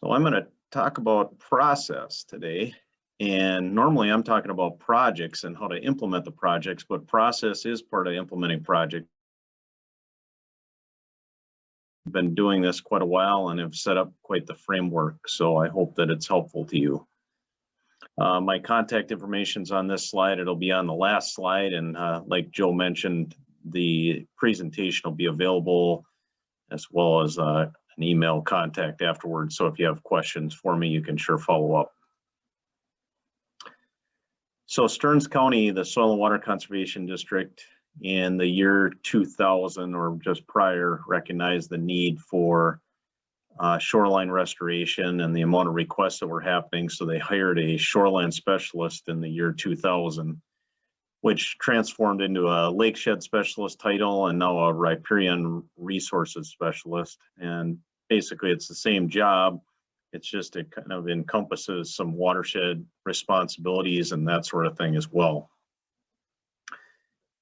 So I'm going to talk about process today. And normally I'm talking about projects and how to implement the projects, but process is part of implementing projects. I've been doing this quite a while and have set up quite the framework, so I hope that it's helpful to you. My contact information is on this slide. It'll be on the last slide, and like Joe mentioned, the presentation will be available as well as an email contact afterwards. So if you have questions for me, you can sure follow up. So Stearns County, the Soil and Water Conservation District, in the year 2000 or just prior, recognized the need for shoreline restoration and the amount of requests that were happening. So they hired a shoreline specialist in the year 2000, which transformed into a lakeshed specialist title and now a riparian resources specialist. And basically it's the same job. It's just it kind of encompasses some watershed responsibilities and that sort of thing as well.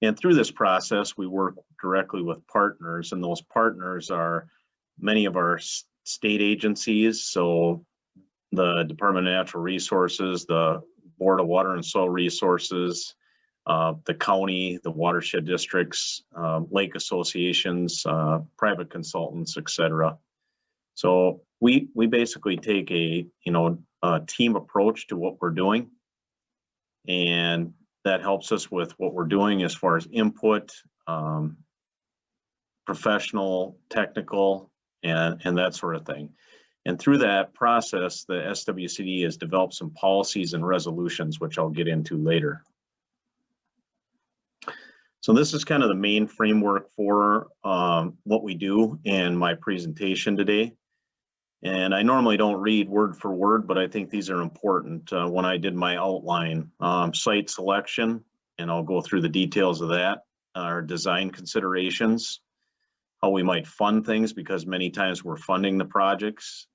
And through this process, we work directly with partners, and those partners are many of our state agencies. So the Department of Natural Resources, the Board of Water and Soil Resources, the county, the watershed districts, lake associations, private consultants, etc. So we basically take a team approach to what we're doing, and that helps us with what we're doing as far as input, professional, technical, and that sort of thing. And through that process, the SWCD has developed some policies and resolutions, which I'll get into later. So this is kind of the main framework for what we do in my presentation today. And I normally don't read word for word, but I think these are important. When I did my outline, site selection, and I'll go through the details of that, our design considerations, how we might fund things, because many times we're funding the projects.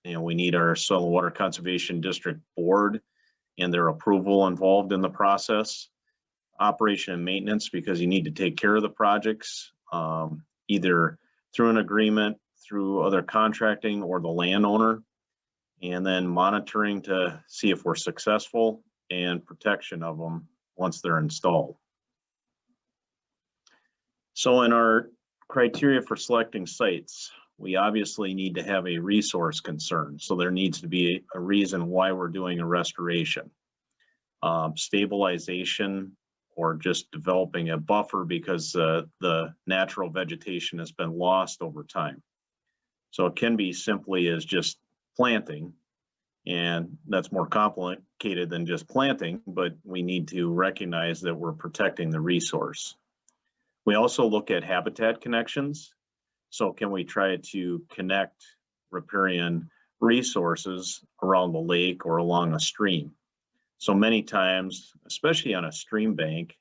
We need our Soil and Water Conservation District Board and their approval involved in the process. Operation and maintenance, because you need to take care of the projects, either through an agreement, through other contracting, or the landowner, and then monitoring to see if we're successful, and protection of them once they're installed. So in our criteria for selecting sites, we obviously need to have a resource concern. So there needs to be a reason why we're doing a restoration. Stabilization, or just developing a buffer because the natural vegetation has been lost over time. So it can be simply as just planting, and that's more complicated than just planting, but we need to recognize that we're protecting the resource. We also look at habitat connections. So can we try to connect riparian resources around the lake or along a stream? So many times, especially on a stream bank,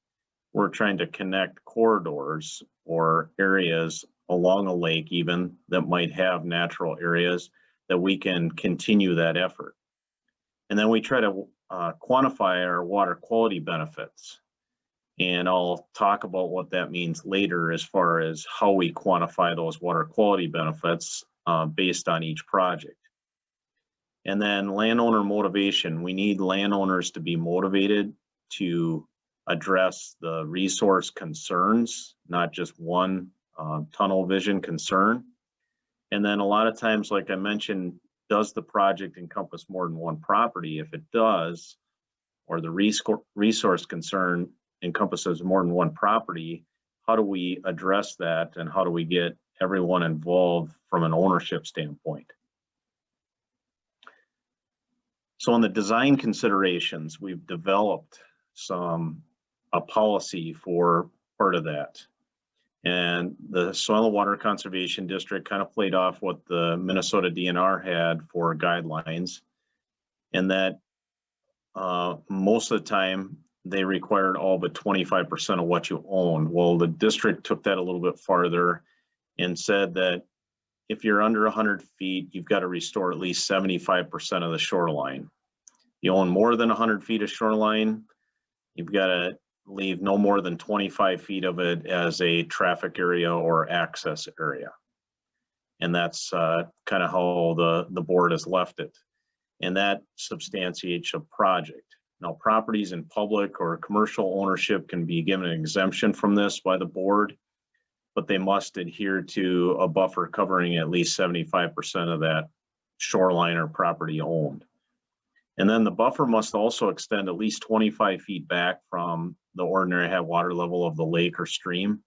we're trying to connect corridors or areas along a lake even that might have natural areas that we can continue that effort. And then we try to quantify our water quality benefits. And I'll talk about what that means later as far as how we quantify those water quality benefits based on each project. And then landowner motivation. We need landowners to be motivated to address the resource concerns, not just one tunnel vision concern. And then a lot of times, like I mentioned, does the project encompass more than one property? If it does, or the resource concern encompasses more than one property, how do we address that, and how do we get everyone involved from an ownership standpoint? So in the design considerations, we've developed a policy for part of that. And the Soil and Water Conservation District kind of played off what the Minnesota DNR had for guidelines, and that most of the time they required all but 25% of what you own. Well, the district took that a little bit farther and said that if you're under 100 feet, you've got to restore at least 75% of the shoreline. You own more than 100 feet of shoreline, you've got to leave no more than 25 feet of it as a traffic area or access area. And that's kind of how the board has left it. And that substantiates a project. Now, properties in public or commercial ownership can be given an exemption from this by the board, but they must adhere to a buffer covering at least 75% of that shoreline or property owned. And then the buffer must also extend at least 25 feet back from the ordinary high water level of the lake or stream,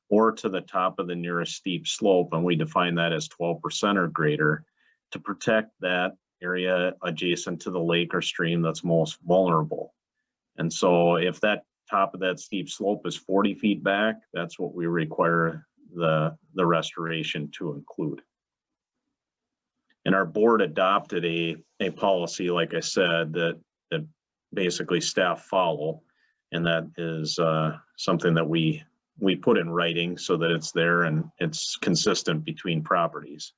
or to the top of the nearest steep slope, and we define that as 12% or greater, to protect that area adjacent to the lake or stream that's most vulnerable. And so if that top of that steep slope is 40 feet back, that's what we require the restoration to include. And our board adopted a policy, like I said, that basically staff follow, and that is something that we put in writing so that it's there and it's consistent between properties.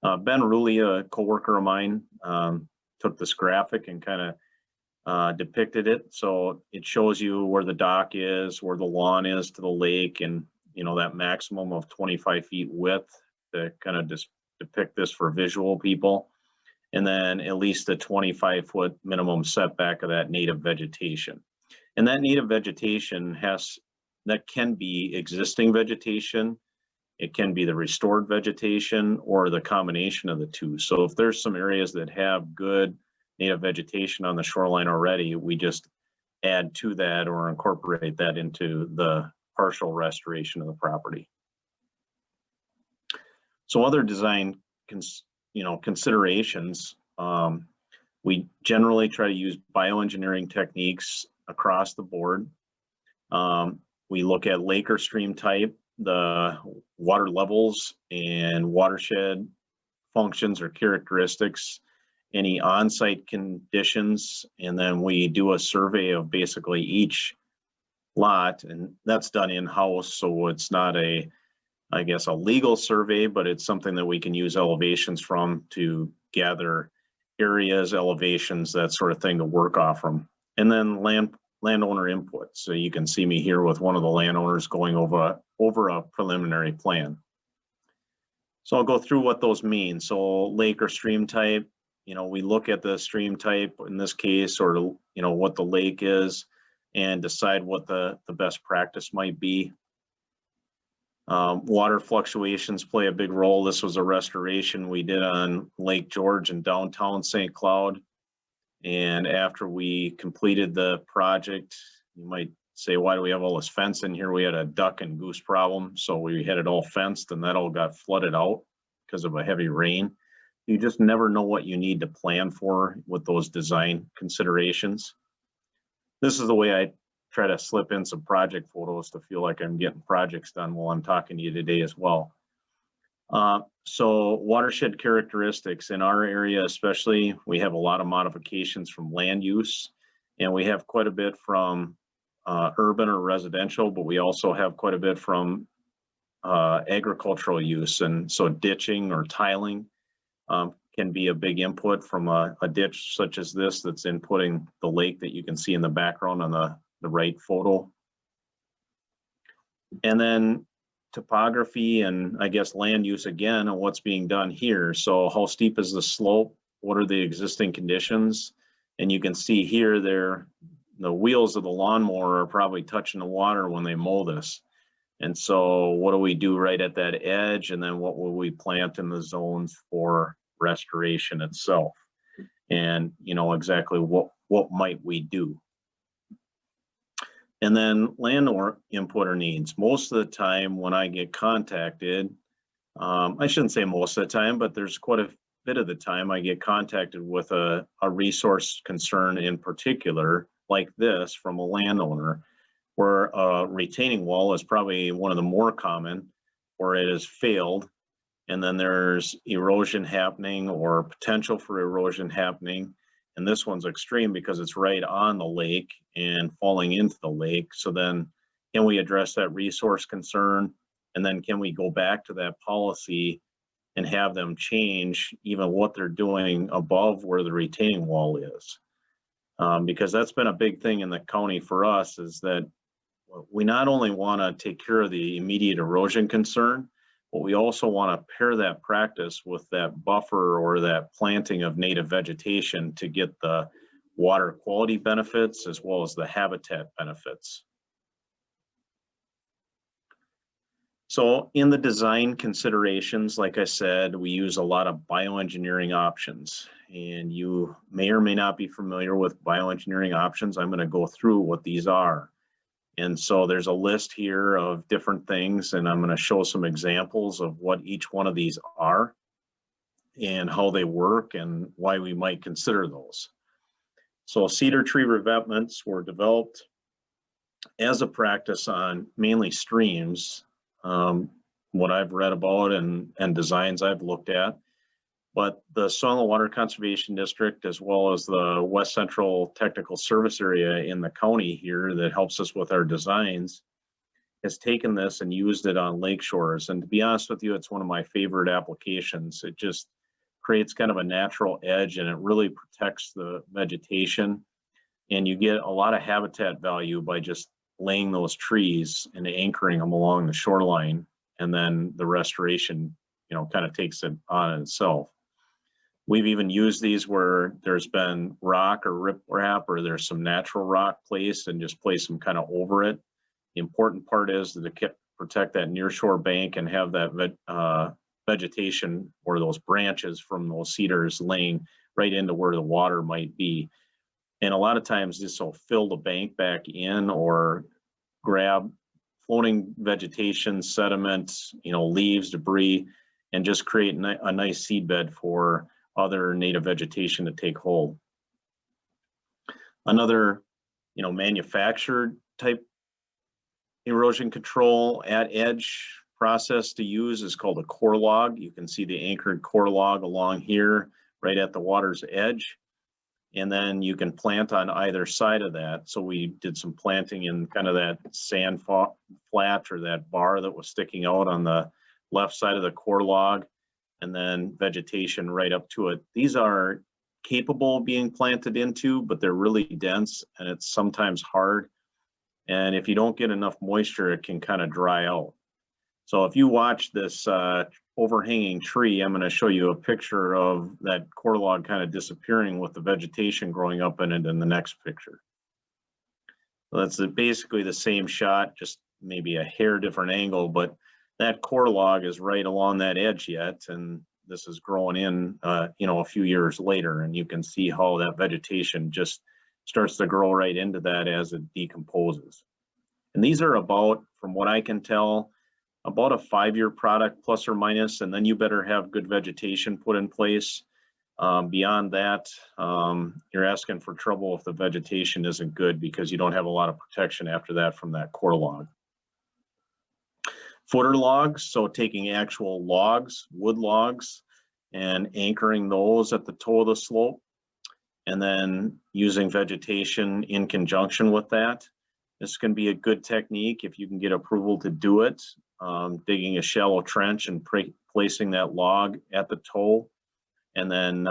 Ben Rulli, a coworker of mine, took this graphic and kind of depicted it. So it shows you where the dock is, where the lawn is to the lake, and that maximum of 25 feet width to kind of just depict this for visual people. And then at least a 25-foot minimum setback of that native vegetation. And that native vegetation that can be existing vegetation, it can be the restored vegetation, or the combination of the two. So if there's some areas that have good native vegetation on the shoreline already, we just add to that or incorporate that into the partial restoration of the property. So other design considerations, we generally try to use bioengineering techniques across the board. We look at lake or stream type, the water levels and watershed functions or characteristics, any on-site conditions, and then we do a survey of basically each lot, and that's done in-house, so it's not a legal survey, but it's something that we can use elevations from to gather areas, elevations, that sort of thing, to work off from. And then landowner input. So you can see me here with one of the landowners going over a preliminary plan. So I'll go through what those mean. So lake or stream type, we look at the stream type in this case, or what the lake is, and decide what the best practice might be. Water fluctuations play a big role. This was a restoration we did on Lake George in downtown St. Cloud. And after we completed the project, you might say, why do we have all this fence in here? We had a duck and goose problem. So we had it all fenced, and that all got flooded out because of a heavy rain. You just never know what you need to plan for with those design considerations. This is the way I try to slip in some project photos to feel like I'm getting projects done while I'm talking to you today as well. So watershed characteristics in our area, especially, we have a lot of modifications from land use, and we have quite a bit from urban or residential, but we also have quite a bit from agricultural use. And so ditching or tiling can be a big input from a ditch such as this that's inputting the lake that you can see in the background on the right photo. And then topography and land use again, and what's being done here. So how steep is the slope? What are the existing conditions? And you can see here the wheels of the lawnmower are probably touching the water when they mow this. And so what do we do right at that edge? And then what will we plant in the zones for restoration itself? And exactly what might we do? And then landowner input or needs. Most of the time when I get contacted, I shouldn't say most of the time, but there's quite a bit of the time I get contacted with a resource concern in particular, like this, from a landowner, where a retaining wall is probably one of the more common, where it has failed, and then there's erosion happening or potential for erosion happening. And this one's extreme because it's right on the lake and falling into the lake. So then can we address that resource concern? And then can we go back to that policy and have them change even what they're doing above where the retaining wall is? Because that's been a big thing in the county for us, is that we not only want to take care of the immediate erosion concern, But we also want to pair that practice with that buffer or that planting of native vegetation to get the water quality benefits as well as the habitat benefits. So in the design considerations, like I said, we use a lot of bioengineering options, and you may or may not be familiar with bioengineering options. I'm going to go through what these are. And so there's a list here of different things, and I'm going to show some examples of what each one of these are and how they work and why we might consider those. So cedar tree revetments were developed as a practice on mainly streams, what I've read about and designs I've looked at. But the Soil and Water Conservation District, as well as the West Central Technical Service Area in the county here that helps us with our designs, has taken this and used it on lake shores. And to be honest with you, it's one of my favorite applications. It just creates kind of a natural edge, and it really protects the vegetation. And you get a lot of habitat value by just laying those trees and anchoring them along the shoreline, and then the restoration, kind of takes it on itself. We've even used these where there's been rock or riprap, or there's some natural rock placed, and just place them kind of over it. The important part is to protect that nearshore bank and have that vegetation or those branches from those cedars laying right into where the water might be. And a lot of times this will fill the bank back in or grab floating vegetation, sediment, leaves, debris, and just create a nice seed bed for other native vegetation to take hold. Another, manufactured type erosion control at edge process to use is called a core log. You can see the anchored core log along here, right at the water's edge. And then you can plant on either side of that. So we did some planting in kind of that sand flat or that bar that was sticking out on the left side of the core log, and then vegetation right up to it. These are capable of being planted into, but they're really dense and it's sometimes hard. And if you don't get enough moisture, it can kind of dry out. So if you watch this overhanging tree, I'm going to show you a picture of that core log kind of disappearing with the vegetation growing up in it in the next picture. So that's basically the same shot, just maybe a hair different angle, but that core log is right along that edge yet, and this is growing in, a few years later, and you can see how that vegetation just starts to grow right into that as it decomposes. And these are about, from what I can tell, about a 5-year product plus or minus, and then you better have good vegetation put in place. Beyond that, you're asking for trouble if the vegetation isn't good, because you don't have a lot of protection after that from that core log. Footer logs, so taking actual logs, wood logs, and anchoring those at the toe of the slope, and then using vegetation in conjunction with that. This can be a good technique if you can get approval to do it. Digging a shallow trench and placing that log at the toe, and then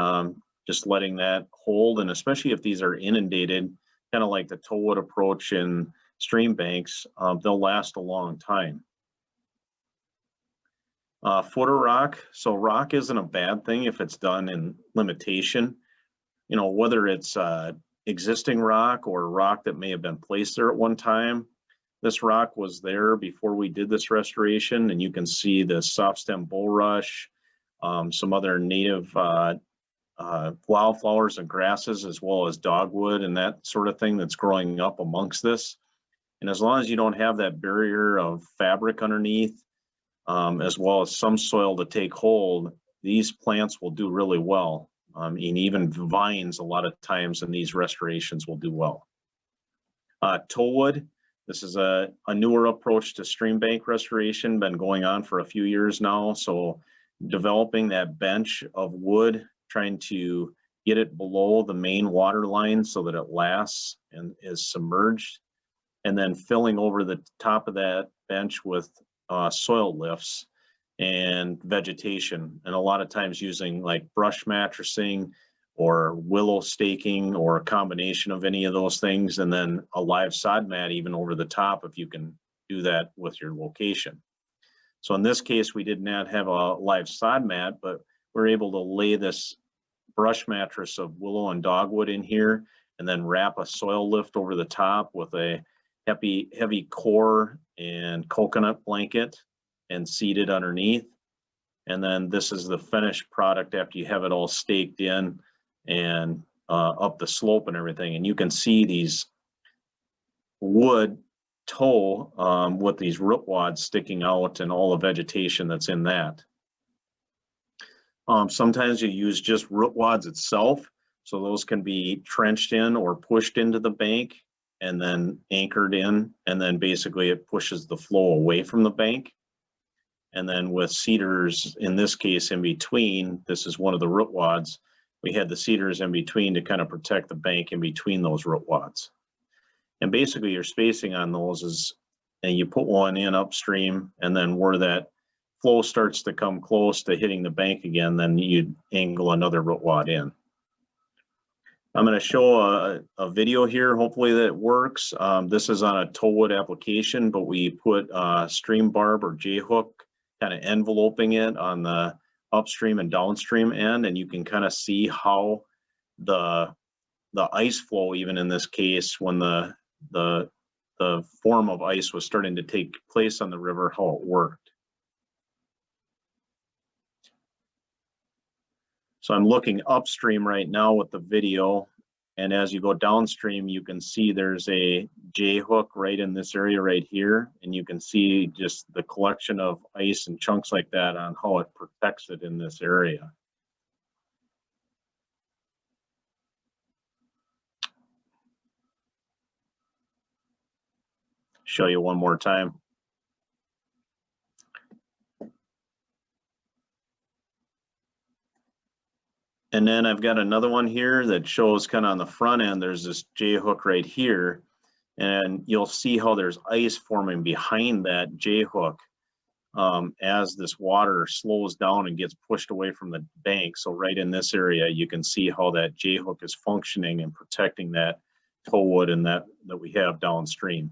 just letting that hold. And especially if these are inundated, kind of like the toewood approach in stream banks, they'll last a long time. Footer rock. So rock isn't a bad thing if it's done in limitation. Whether it's existing rock or rock that may have been placed there at one time. This rock was there before we did this restoration, and you can see the soft stem bulrush, some other native wildflowers and grasses, as well as dogwood and that sort of thing that's growing up amongst this. And as long as you don't have that barrier of fabric underneath, as well as some soil to take hold, these plants will do really well. And even vines a lot of times in these restorations will do well. Toewood. This is a newer approach to stream bank restoration, been going on for a few years now. So developing that bench of wood, trying to get it below the main water line so that it lasts and is submerged, and then filling over the top of that bench with soil lifts and vegetation, and a lot of times using like brush mattressing or willow staking or a combination of any of those things, and then a live sod mat even over the top if you can do that with your location. So in this case, we did not have a live sod mat, but we're able to lay this brush mattress of willow and dogwood in here, and then wrap a soil lift over the top with a heavy core and coconut blanket and seed it underneath. And then this is the finished product after you have it all staked in and up the slope and everything. And you can see these wood toe with these root wads sticking out and all the vegetation that's in that. Sometimes you use just root wads itself, so those can be trenched in or pushed into the bank and then anchored in, and then basically it pushes the flow away from the bank. And then with cedars, in this case, in between, this is one of the root wads, we had the cedars in between to kind of protect the bank in between those root wads. And basically your spacing on those is, and you put one in upstream, and then where that flow starts to come close to hitting the bank again, then you angle another root wad in. I'm going to show a video here, hopefully that works. This is on a toewood application, but we put stream barb or J-hook kind of enveloping it on the upstream and downstream end, and you can kind of see how the ice flow, even in this case, when the form of ice was starting to take place on the river, how it worked. So I'm looking upstream right now with the video, and as you go downstream, you can see there's a J-hook right in this area right here, and you can see just the collection of ice and chunks like that on how it protects it in this area. Show you one more time. And then I've got another one here that shows kind of on the front end, there's this J-hook right here, and you'll see how there's ice forming behind that J-hook as this water slows down and gets pushed away from the bank. So right in this area, you can see how that J-hook is functioning and protecting that toewood and that we have downstream.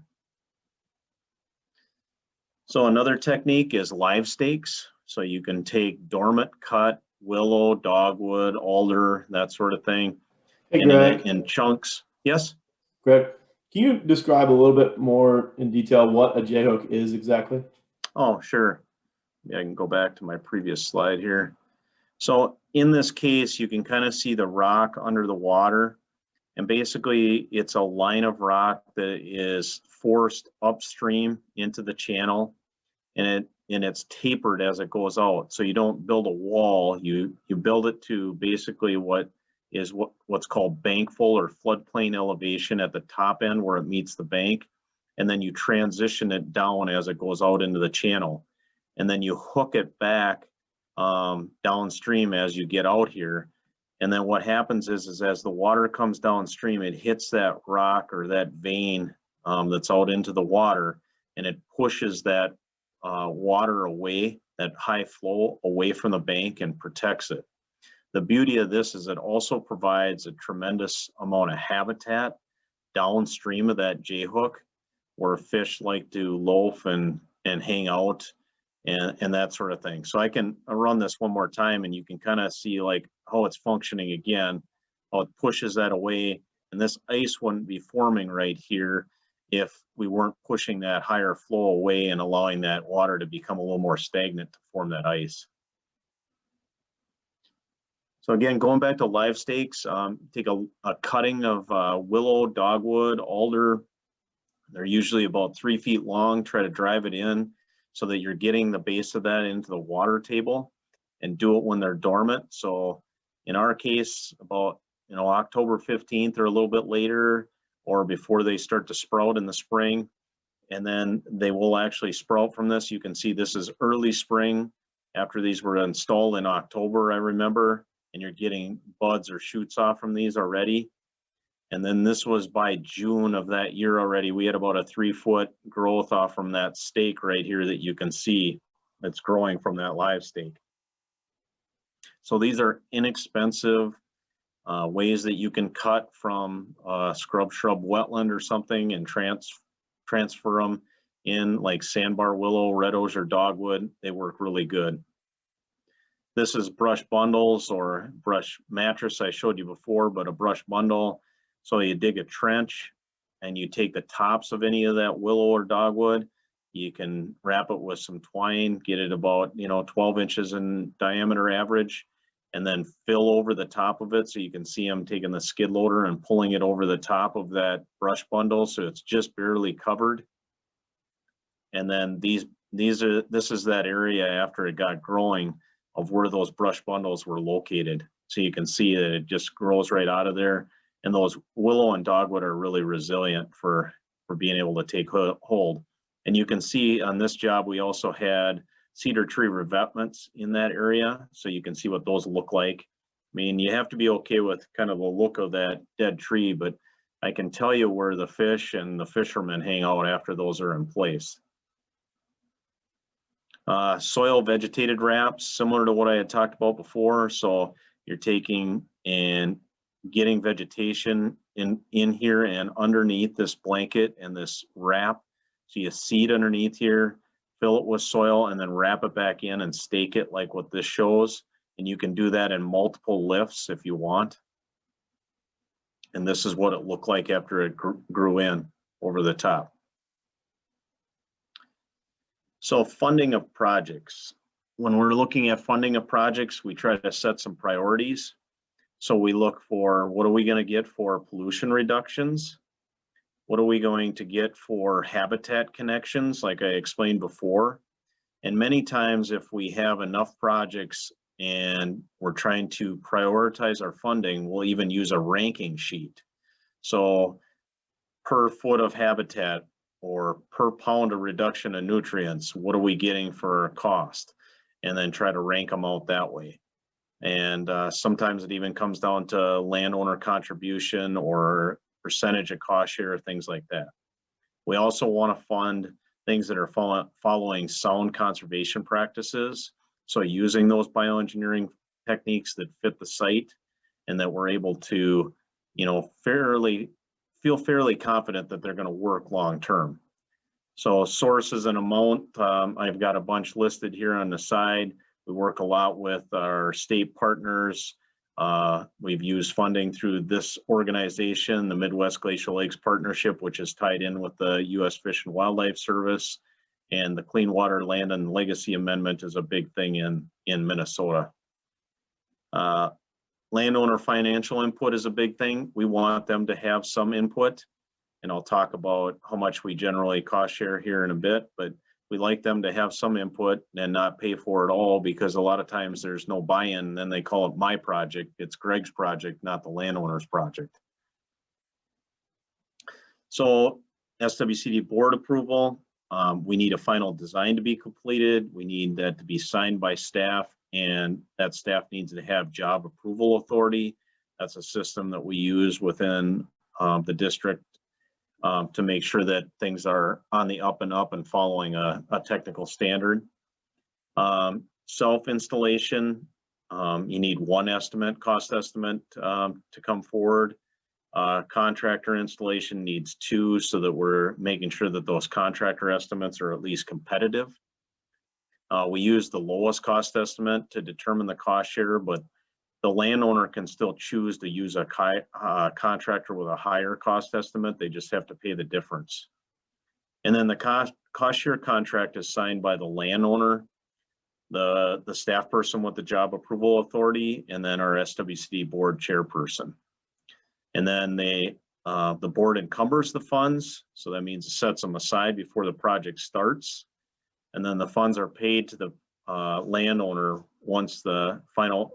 So another technique is live stakes. So you can take dormant cut willow, dogwood, alder, that sort of thing. Hey, Greg. In chunks. Yes? Greg, can you describe a little bit more in detail what a J-hook is exactly? Oh, sure. Yeah, I can go back to my previous slide here. So in this case, you can kind of see the rock under the water. And basically, it's a line of rock that is forced upstream into the channel, and it's tapered as it goes out. So you don't build a wall, you build it to basically what's called bankful or floodplain elevation at the top end where it meets the bank, and then you transition it down as it goes out into the channel, and then you hook it back downstream as you get out here. And then what happens is as the water comes downstream, it hits that rock or that vein that's out into the water, and it pushes that water away, that high flow away from the bank, and protects it. The beauty of this is it also provides a tremendous amount of habitat downstream of that J-hook, where fish like to loaf and hang out and that sort of thing. So I can run this one more time, and you can kind of see like how it's functioning again, how it pushes that away. And this ice wouldn't be forming right here if we weren't pushing that higher flow away and allowing that water to become a little more stagnant to form that ice. So again, going back to live stakes, take a cutting of willow, dogwood, alder. They're usually about 3 feet long. Try to drive it in so that you're getting the base of that into the water table, and do it when they're dormant. So in our case, about October 15th or a little bit later, or before they start to sprout in the spring, and then they will actually sprout from this. You can see this is early spring after these were installed in October, I remember, and you're getting buds or shoots off from these already. And then this was by June of that year already. We had about a 3-foot growth off from that stake right here that you can see that's growing from that live stake. So these are inexpensive ways that you can cut from scrub shrub wetland or something and transfer them in, like sandbar willow, red osier, dogwood, they work really good. This is brush bundles or brush mattress I showed you before, but a brush bundle. So you dig a trench and you take the tops of any of that willow or dogwood. You can wrap it with some twine, get it about 12 inches in diameter average, and then fill over the top of it so you can see them taking the skid loader and pulling it over the top of that brush bundle so it's just barely covered. And then this is that area after it got growing of where those brush bundles were located. So you can see that it just grows right out of there. And those willow and dogwood are really resilient for being able to take hold. And you can see on this job, we also had cedar tree revetments in that area. So you can see what those look like. I mean, you have to be okay with kind of the look of that dead tree, but I can tell you where the fish and the fishermen hang out after those are in place. Soil vegetated wraps, similar to what I had talked about before. So you're taking and getting vegetation in here and underneath this blanket and this wrap. So you seed underneath here, fill it with soil, and then wrap it back in and stake it like what this shows. And you can do that in multiple lifts if you want. And this is what it looked like after it grew in over the top. So funding of projects. When we're looking at funding of projects, we try to set some priorities. So we look for, what are we going to get for pollution reductions? What are we going to get for habitat connections, like I explained before? And many times if we have enough projects and we're trying to prioritize our funding, we'll even use a ranking sheet. So per foot of habitat or per pound of reduction of nutrients, what are we getting for cost? And then try to rank them out that way. And sometimes it even comes down to landowner contribution or percentage of cost share, things like that. We also want to fund things that are following sound conservation practices. So using those bioengineering techniques that fit the site and that we're able to, feel fairly confident that they're going to work long term. So sources and amount, I've got a bunch listed here on the side. We work a lot with our state partners. We've used funding through this organization, the Midwest Glacial Lakes Partnership, which is tied in with the U.S. Fish and Wildlife Service. And the Clean Water Land and Legacy Amendment is a big thing in Minnesota. Landowner financial input is a big thing. We want them to have some input. And I'll talk about how much we generally cost share here in a bit, but we like them to have some input and not pay for it all, because a lot of times there's no buy-in, and then they call it my project. It's Greg's project, not the landowner's project. So SWCD board approval, we need a final design to be completed. We need that to be signed by staff, and that staff needs to have job approval authority. That's a system that we use within the district to make sure that things are on the up and up and following a technical standard. Self-installation, you need one cost estimate to come forward. Contractor installation needs two, so that we're making sure that those contractor estimates are at least competitive. We use the lowest cost estimate to determine the cost share, but the landowner can still choose to use a contractor with a higher cost estimate. They just have to pay the difference. And then the cost share contract is signed by the landowner, the staff person with the job approval authority, and then our SWCD board chairperson. And then the board encumbers the funds. So that means it sets them aside before the project starts. And then the funds are paid to the landowner once the final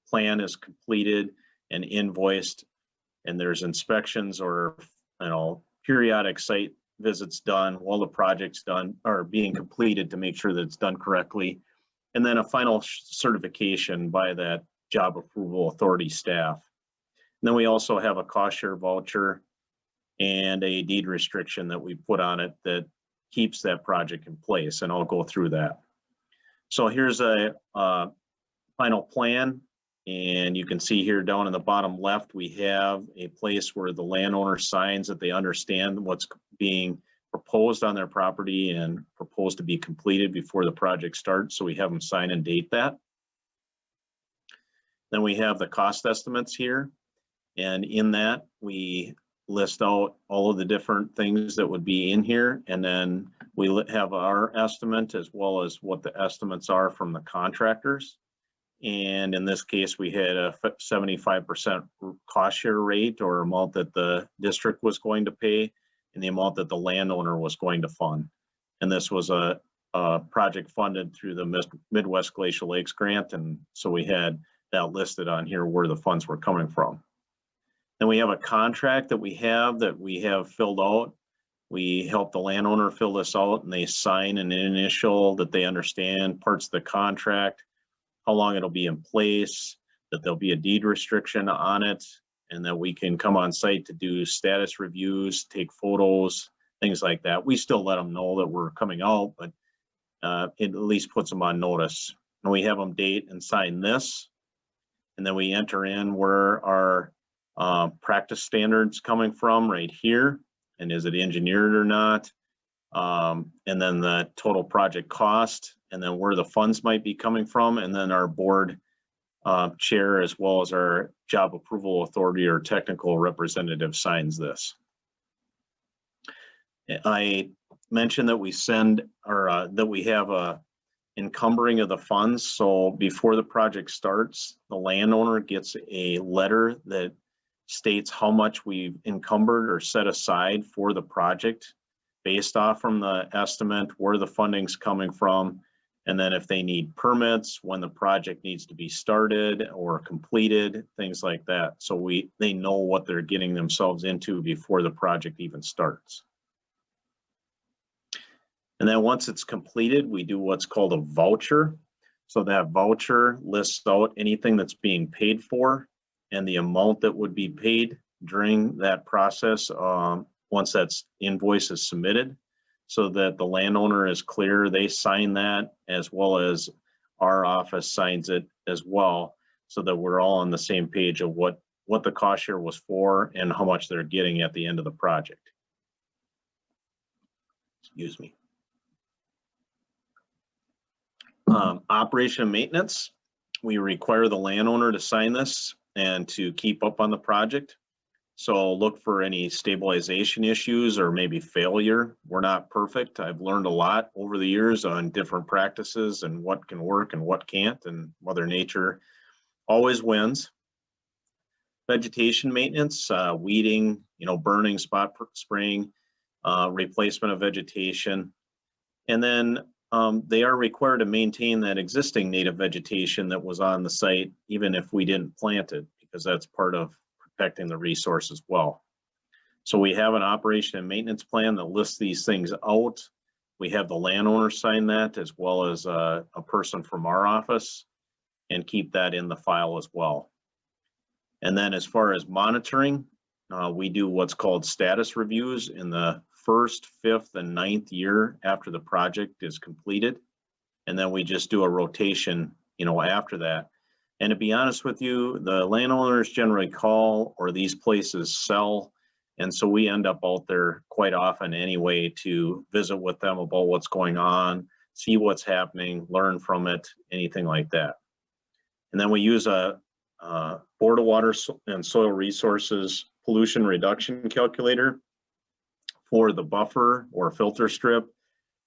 plan is completed and invoiced, and there's inspections or periodic site visits done while the project's done or being completed to make sure that it's done correctly, and then a final certification by that job approval authority staff. And then we also have a cost share voucher and a deed restriction that we put on it that keeps that project in place, and I'll go through that. So here's a final plan. And you can see here down in the bottom left, we have a place where the landowner signs that they understand what's being proposed on their property and proposed to be completed before the project starts. So we have them sign and date that. Then we have the cost estimates here. And in that, we list out all of the different things that would be in here. And then we have our estimate as well as what the estimates are from the contractors. And in this case, we had a 75% cost share rate or amount that the district was going to pay and the amount that the landowner was going to fund. And this was a project funded through the Midwest Glacial Lakes Grant. And so we had that listed on here where the funds were coming from. Then we have a contract that we have filled out. We help the landowner fill this out and they sign an initial that they understand parts of the contract, how long it'll be in place, that there'll be a deed restriction on it, and that we can come on site to do status reviews, take photos, things like that. We still let them know that we're coming out, but it at least puts them on notice. And we have them date and sign this, and then we enter in where our practice standards coming from right here, and is it engineered or not, and then the total project cost, and then where the funds might be coming from, and then our board chair as well as our job approval authority or technical representative signs this. I mentioned that we send or that we have a encumbering of the funds. So before the project starts, the landowner gets a letter that states how much we've encumbered or set aside for the project based off from the estimate, where the funding's coming from, and then if they need permits, when the project needs to be started or completed, things like that. So they know what they're getting themselves into before the project even starts. And then once it's completed, we do what's called a voucher. So that voucher lists out anything that's being paid for and the amount that would be paid during that process once that invoice is submitted, so that the landowner is clear. They sign that as well as our office signs it as well, so that we're all on the same page of what the cost share was for and how much they're getting at the end of the project. Excuse me. Operation and maintenance, we require the landowner to sign this and to keep up on the project. So look for any stabilization issues or maybe failure. We're not perfect. I've learned a lot over the years on different practices and what can work and what can't, and Mother Nature always wins. Vegetation maintenance, weeding, burning, spot spraying, replacement of vegetation. And then they are required to maintain that existing native vegetation that was on the site, even if we didn't plant it, because that's part of protecting the resource as well. So we have an operation and maintenance plan that lists these things out. We have the landowner sign that as well as a person from our office, and keep that in the file as well. And then as far as monitoring, we do what's called status reviews in the 1st, 5th, and 9th year after the project is completed. And then we just do a rotation, after that. And to be honest with you, the landowners generally call, or these places sell. And so we end up out there quite often anyway to visit with them about what's going on, see what's happening, learn from it, anything like that. And then we use a Board of Water and Soil Resources pollution reduction calculator for the buffer or filter strip,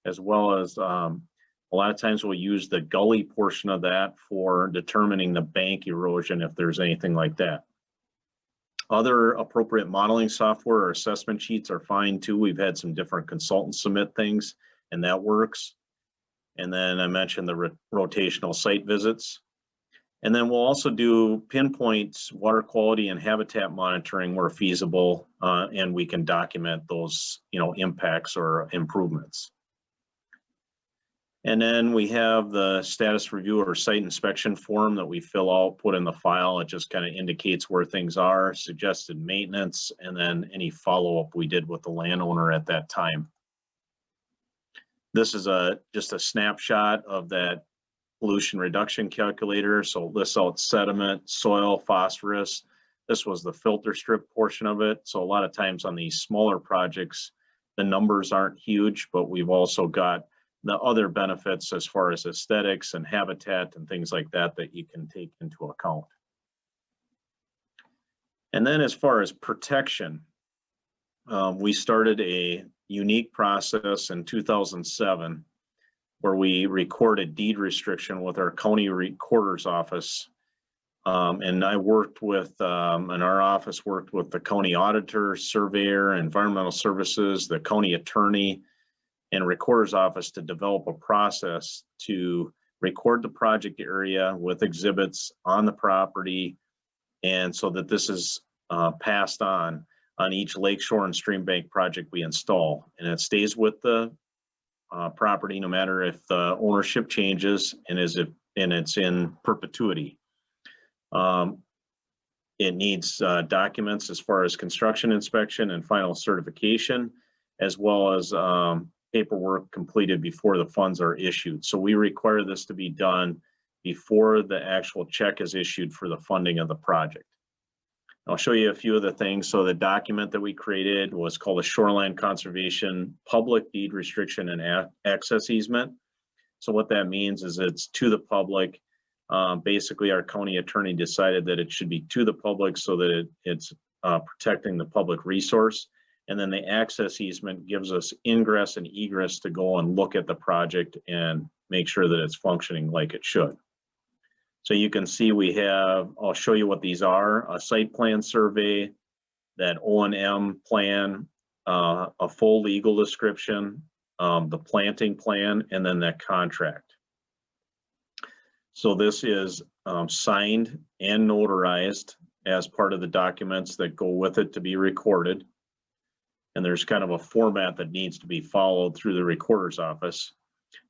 as well as a lot of times we'll use the gully portion of that for determining the bank erosion if there's anything like that. Other appropriate modeling software or assessment sheets are fine too. We've had some different consultants submit things and that works. And then I mentioned the rotational site visits. And then we'll also do pinpoint water quality and habitat monitoring where feasible, and we can document those, impacts or improvements. And then we have the status review or site inspection form that we fill out, put in the file. It just kind of indicates where things are, suggested maintenance, and then any follow-up we did with the landowner at that time. This is just a snapshot of that pollution reduction calculator. So it lists out sediment, soil, phosphorus. This was the filter strip portion of it. So a lot of times on these smaller projects, the numbers aren't huge, but we've also got the other benefits as far as aesthetics and habitat and things like that that you can take into account. And then as far as protection, we started a unique process in 2007 where we recorded deed restriction with our county recorder's office. And I worked with, and our office worked with the county auditor, surveyor, environmental services, the county attorney, and recorder's office to develop a process to record the project area with exhibits on the property, and so that this is passed on each lakeshore and stream bank project we install. And it stays with the property no matter if the ownership changes, and it's in perpetuity. It needs documents as far as construction inspection and final certification, as well as paperwork completed before the funds are issued. So we require this to be done before the actual check is issued for the funding of the project. I'll show you a few of the things. So the document that we created was called a Shoreline Conservation Public Deed Restriction and Access Easement. So what that means is it's to the public. Basically, our county attorney decided that it should be to the public so that it's protecting the public resource. And then the access easement gives us ingress and egress to go and look at the project and make sure that it's functioning like it should. So you can see we have, I'll show you what these are: a site plan survey, that O&M plan, a full legal description, the planting plan, and then that contract. So this is signed and notarized as part of the documents that go with it to be recorded. And there's kind of a format that needs to be followed through the recorder's office.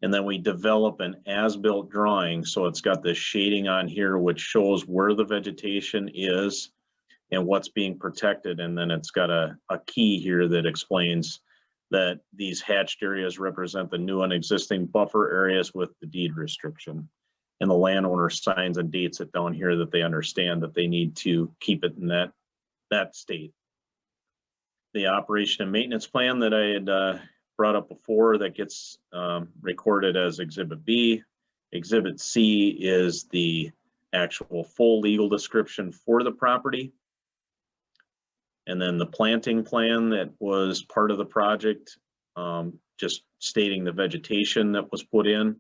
And then we develop an as-built drawing. So it's got this shading on here, which shows where the vegetation is and what's being protected. And then it's got a key here that explains that these hatched areas represent the new and existing buffer areas with the deed restriction. And the landowner signs and dates it down here that they understand that they need to keep it in that state. The operation and maintenance plan that I had brought up before, that gets recorded as Exhibit B. Exhibit C is the actual full legal description for the property. And then the planting plan that was part of the project, just stating the vegetation that was put in.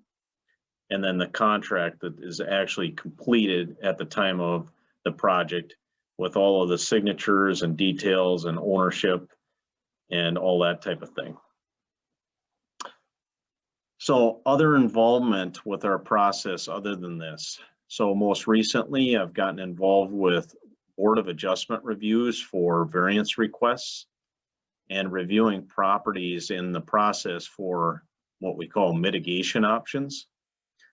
And then the contract that is actually completed at the time of the project with all of the signatures and details and ownership and all that type of thing. So other involvement with our process other than this. So most recently, I've gotten involved with Board of Adjustment reviews for variance requests and reviewing properties in the process for what we call mitigation options.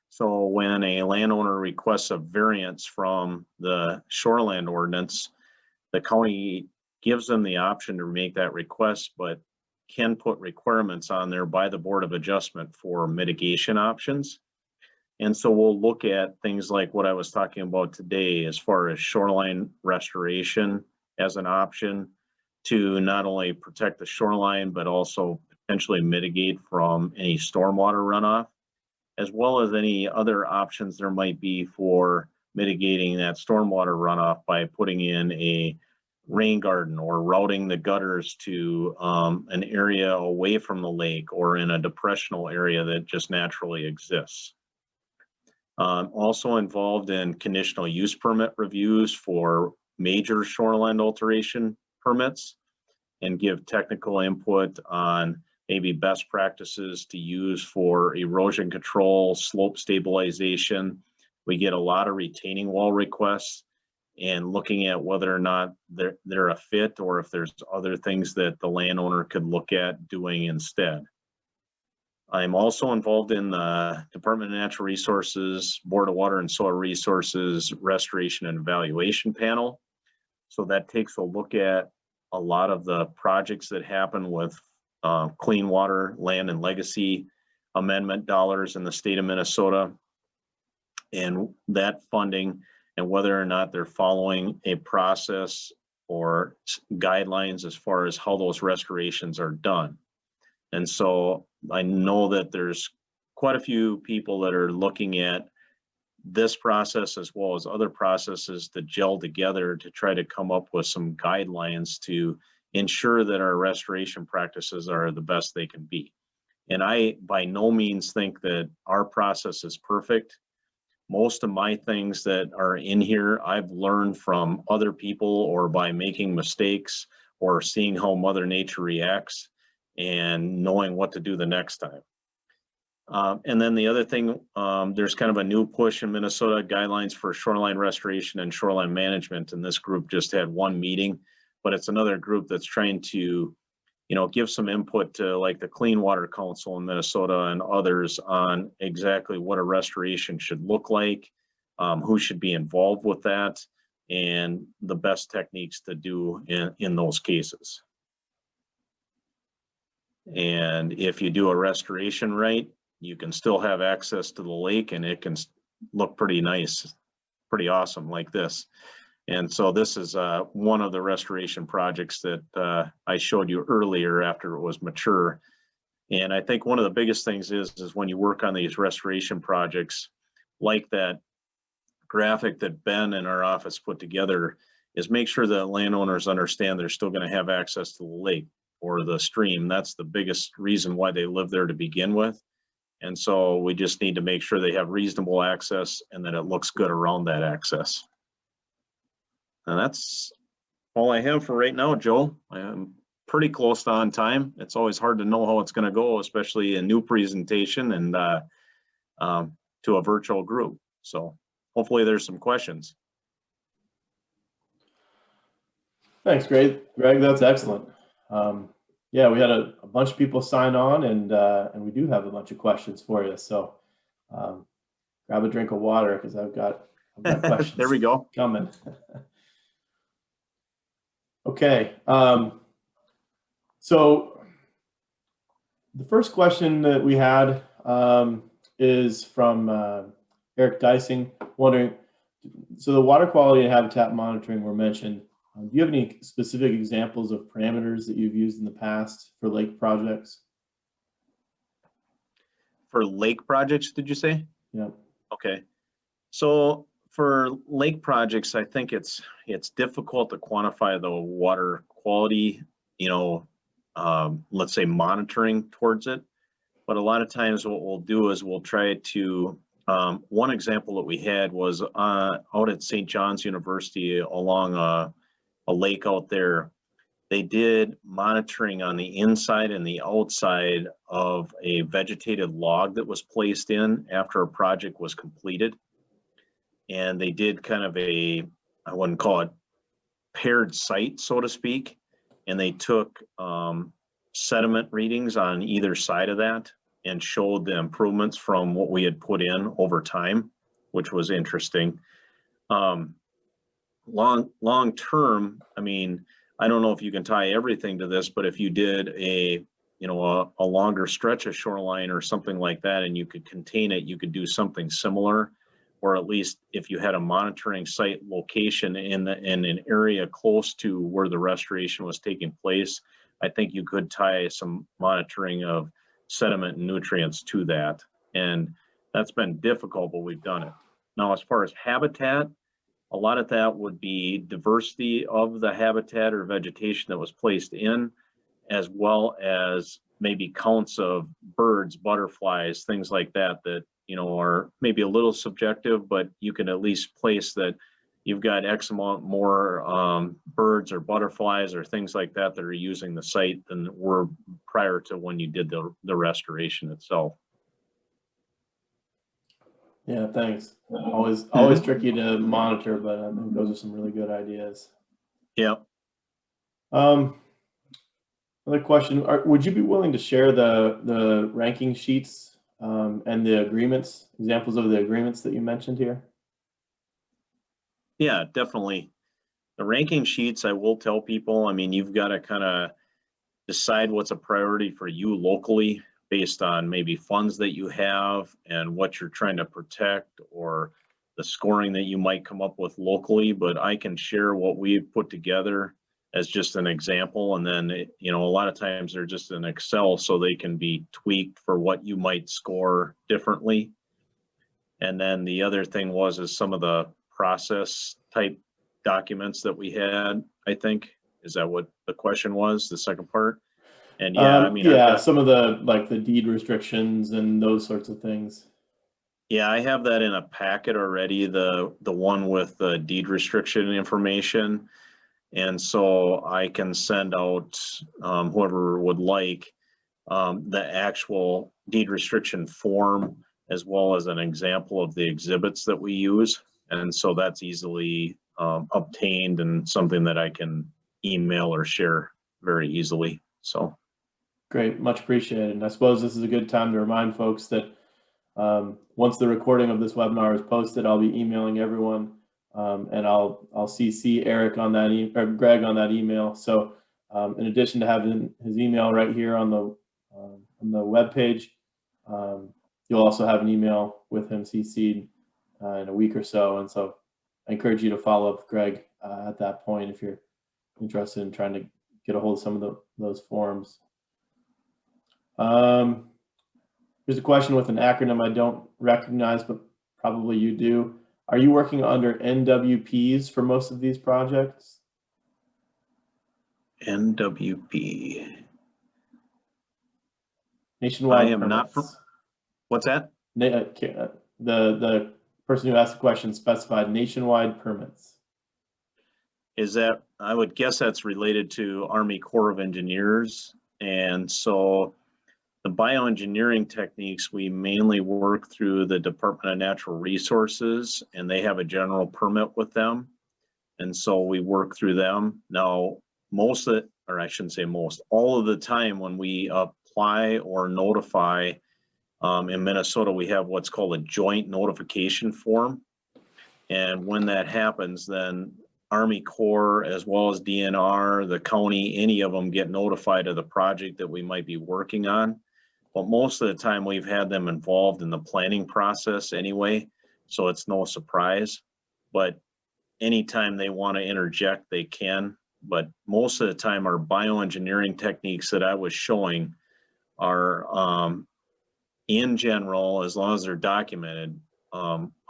So when a landowner requests a variance from the shoreline ordinance, the county gives them the option to make that request, but can put requirements on there by the Board of Adjustment for mitigation options. And so we'll look at things like what I was talking about today as far as shoreline restoration as an option to not only protect the shoreline, but also potentially mitigate from any stormwater runoff, as well as any other options there might be for mitigating that stormwater runoff by putting in a rain garden or routing the gutters to an area away from the lake or in a depressional area that just naturally exists. Also involved in conditional use permit reviews for major shoreline alteration permits and give technical input on maybe best practices to use for erosion control, slope stabilization. We get a lot of retaining wall requests and looking at whether or not they're a fit or if there's other things that the landowner could look at doing instead. I'm also involved in the Department of Natural Resources, Board of Water and Soil Resources Restoration and Evaluation Panel. So that takes a look at a lot of the projects that happen with clean water, land and legacy amendment dollars in the state of Minnesota, and that funding and whether or not they're following a process or guidelines as far as how those restorations are done. And so I know that there's quite a few people that are looking at this process as well as other processes to gel together to try to come up with some guidelines to ensure that our restoration practices are the best they can be. And I by no means think that our process is perfect. Most of my things that are in here, I've learned from other people or by making mistakes or seeing how Mother Nature reacts and knowing what to do the next time. And then the other thing, there's kind of a new push in Minnesota, guidelines for shoreline restoration and shoreline management. And this group just had one meeting, but it's another group that's trying to, give some input to like the Clean Water Council in Minnesota and others on exactly what a restoration should look like, who should be involved with that, and the best techniques to do in those cases. And if you do a restoration right, you can still have access to the lake and it can look pretty nice, pretty awesome like this. And so this is one of the restoration projects that I showed you earlier after it was mature. And I think one of the biggest things is when you work on these restoration projects, like that graphic that Ben in our office put together, is make sure that landowners understand they're still going to have access to the lake or the stream. That's the biggest reason why they live there to begin with. And so we just need to make sure they have reasonable access and that it looks good around that access. And that's all I have for right now, Joe. I am pretty close to on time. It's always hard to know how it's going to go, especially a new presentation and to a virtual group. So hopefully there's some questions. Thanks, Greg. That's excellent. Yeah, we had a bunch of people sign on, and we do have a bunch of questions for you. So grab a drink of water because I've got questions. There we go. Coming. Okay. So the first question that we had is from Eric Dicing, wondering, so the water quality and habitat monitoring were mentioned. Do you have any specific examples of parameters that you've used in the past for lake projects? For lake projects, did you say? Yeah. Okay. So for lake projects, I think it's difficult to quantify the water quality, let's say monitoring towards it. But a lot of times what we'll do is we'll try to, one example that we had was out at St. John's University along a lake out there. They did monitoring on the inside and the outside of a vegetated log that was placed in after a project was completed. And they did kind of I wouldn't call it paired site, so to speak. And they took sediment readings on either side of that and showed the improvements from what we had put in over time, which was interesting. Long term, I mean, I don't know if you can tie everything to this, but if you did a longer stretch of shoreline or something like that, and you could contain it, you could do something similar. Or at least if you had a monitoring site location in an area close to where the restoration was taking place, I think you could tie some monitoring of sediment and nutrients to that. And that's been difficult, but we've done it. Now, as far as habitat, a lot of that would be diversity of the habitat or vegetation that was placed in, as well as maybe counts of birds, butterflies, things like that, are maybe a little subjective, but you can at least place that you've got X amount more birds or butterflies or things like that that are using the site than were prior to when you did the restoration itself. Yeah, thanks. Always tricky to monitor, but I think those are some really good ideas. Yeah. Another question: would you be willing to share the ranking sheets and the agreements, examples of the agreements that you mentioned here? Yeah, definitely. The ranking sheets, I will tell people, I mean, you've got to kind of decide what's a priority for you locally based on maybe funds that you have and what you're trying to protect or the scoring that you might come up with locally. But I can share what we've put together as just an example. And then, you know, a lot of times they're just in Excel, so they can be tweaked for what you might score differently. And then the other thing is some of the process type documents that we had, I think. Is that what the question was, the second part? And yeah, I mean, yeah, some of the, like the deed restrictions and those sorts of things. yeah, I have that in a packet already, the one with the deed restriction information. And so I can send out, whoever would like, the actual deed restriction form, as well as an example of the exhibits that we use. And so that's easily obtained and something that I can email or share very easily. So great, much appreciated. And I suppose this is a good time to remind folks that once the recording of this webinar is posted, I'll be emailing everyone, and I'll CC Eric on that or Greg on that email. So in addition to having his email right here on the web page, you'll also have an email with him CC'd in a week or so. And so I encourage you to follow up with Greg at that point if you're interested in trying to get a hold of some of those forms. Here's a question with an acronym I don't recognize, but probably you do. Are you working under NWPs for most of these projects? NWP. Nationwide I am permits. not. What's that? The person who asked the question specified nationwide permits. Is that, I would guess that's related to Army Corps of Engineers. And so the bioengineering techniques, we mainly work through the Department of Natural Resources, and they have a general permit with them. And so we work through them. Now, most of it, or I shouldn't say most, all of the time when we apply or notify, in Minnesota, we have what's called a joint notification form. And when that happens, then Army Corps, as well as DNR, the county, any of them get notified of the project that we might be working on. But most of the time we've had them involved in the planning process anyway, so it's no surprise. But anytime they want to interject, they can. But most of the time our bioengineering techniques that I was showing are, in general, as long as they're documented,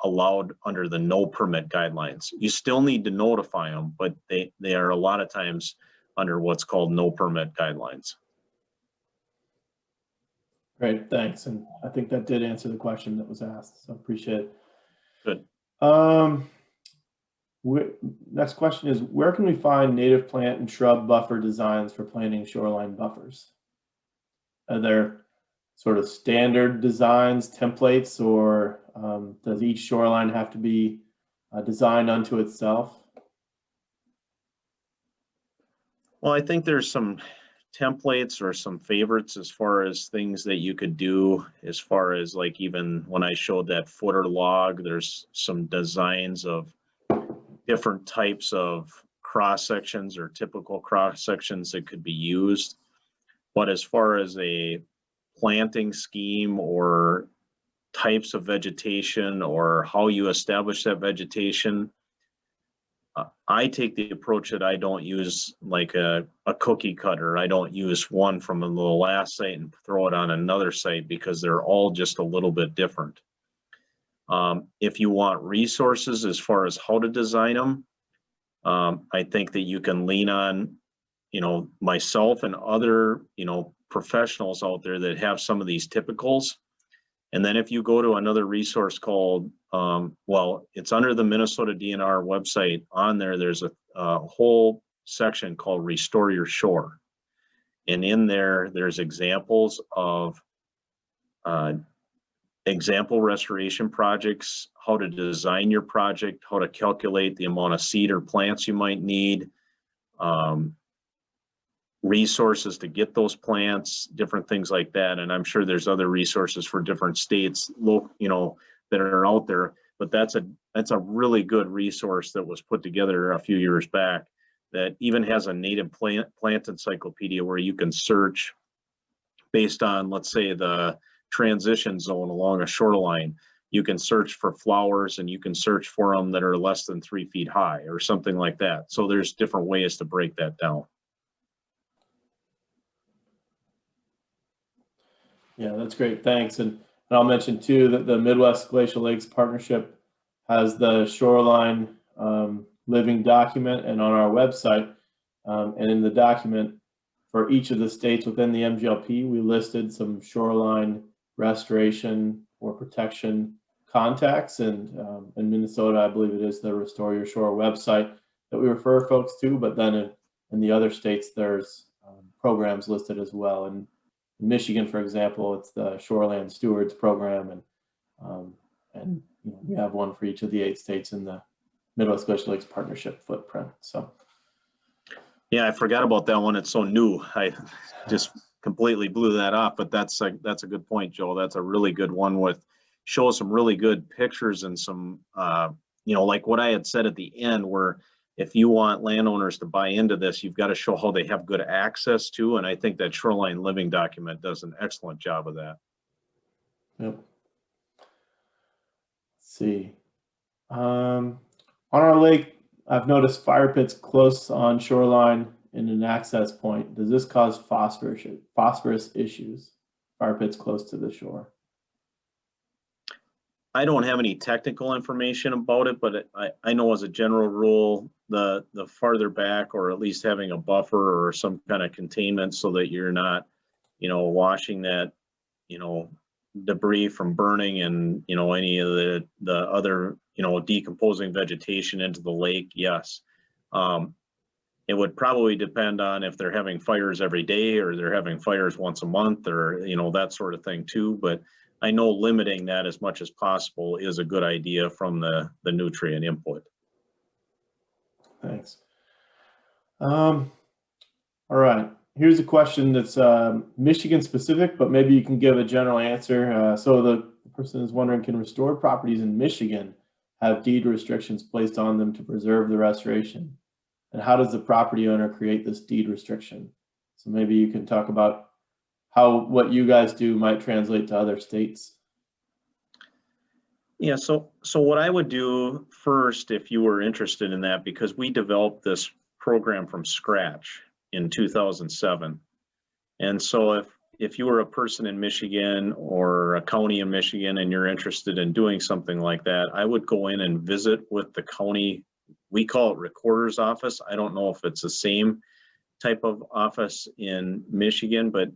allowed under the no permit guidelines. You still need to notify them, but they are a lot of times under what's called no permit guidelines. Great, thanks. And I think that did answer the question that was asked, so appreciate it. Good. Next question is, where can we find native plant and shrub buffer designs for planting shoreline buffers? Are there sort of standard designs, templates, or does each shoreline have to be designed unto itself? Well, I think there's some templates or some favorites as far as things that you could do, as far as like even when I showed that footer log, there's some designs of different types of cross sections or typical cross sections that could be used. But as far as a planting scheme or types of vegetation or how you establish that vegetation, I take the approach that I don't use like a cookie cutter. I don't use one from the last site and throw it on another site because they're all just a little bit different. If you want resources as far as how to design them, I think that you can lean on, you know, myself and other, you know, professionals out there that have some of these typicals. And then if you go to another resource called, well, it's under the Minnesota DNR website. On there, there's a whole section called Restore Your Shore. And in there, there's examples of example restoration projects, how to design your project, how to calculate the amount of seed or plants you might need, resources to get those plants, different things like that. And I'm sure there's other resources for different states, you know, that are out there. But that's a really good resource that was put together a few years back that even has a native plant encyclopedia where you can search based on, let's say, the transition zone along a shoreline. you can search for flowers and you can search for them that are less than 3 feet high or something like that. So there's different ways to break that down. Yeah, that's great. Thanks. And I'll mention too that the Midwest Glacial Lakes Partnership has the Shoreline living document, and on our website, and in the document for each of the states within the MGLP, we listed some shoreline restoration or protection contacts. And in Minnesota, I believe it is the Restore Your Shore website that we refer folks to, but then in the other states, there's programs listed as well. And in Michigan, for example, it's the Shoreland Stewards Program, and you know, we have one for each of the 8 states in the Midwest Glacial Lakes Partnership footprint. So, yeah, I forgot about that one. It's so new. I just completely blew that off. But that's a good point, Joe. That's a really good one with shows some really good pictures and some you know, like what I had said at the end, where if you want landowners to buy into this, you've got to show how they have good access to, and I think that Shoreline Living document does an excellent job of that. yep. Let's see. On our lake, I've noticed fire pits close on shoreline in an access point. Does this cause phosphorus issues? Fire pits close to the shore. I don't have any technical information about it, but I know as a general rule, the farther back, or at least having a buffer or some kind of containment so that you're not, you know, washing that, you know, debris from burning and, you know, any of the other, you know, decomposing vegetation into the lake. Yes. It would probably depend on if they're having fires every day or they're having fires once a month, or, you know, that sort of thing too. But I know limiting that as much as possible is a good idea from the nutrient input. Thanks. All right. Here's a question that's Michigan specific, but maybe you can give a general answer. So the person is wondering, can restored properties in Michigan have deed restrictions placed on them to preserve the restoration? And how does the property owner create this deed restriction? So maybe you can talk about how what you guys do might translate to other states. Yeah, so what I would do first, if you were interested in that, because we developed this program from scratch in 2007. And so if you were a person in Michigan or a county in Michigan and you're interested in doing something like that, I would go in and visit with the county. We call it recorder's office. I don't know if it's the same type of office in Michigan, but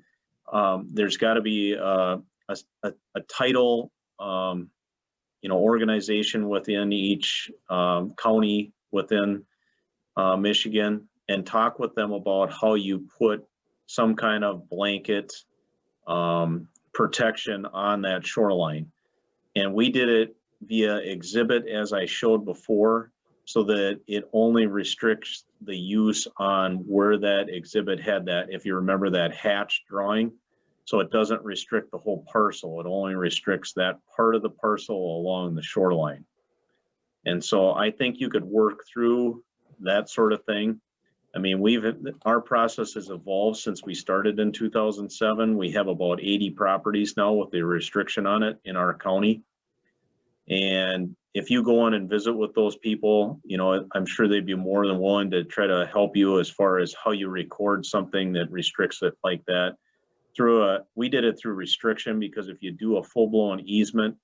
there's got to be a title, you know, organization within each county within Michigan, and talk with them about how you put some kind of blanket protection on that shoreline. And we did it via exhibit, as I showed before, so that it only restricts the use on where that exhibit had that, if you remember that hatched drawing. So it doesn't restrict the whole parcel. It only restricts that part of the parcel along the shoreline. And so I think you could work through that sort of thing. I mean, our process has evolved since we started in 2007. We have about 80 properties now with the restriction on it in our county. And if you go on and visit with those people, you know, I'm sure they'd be more than willing to try to help you as far as how you record something that restricts it like that. We did it through restriction, because if you do a full-blown easement,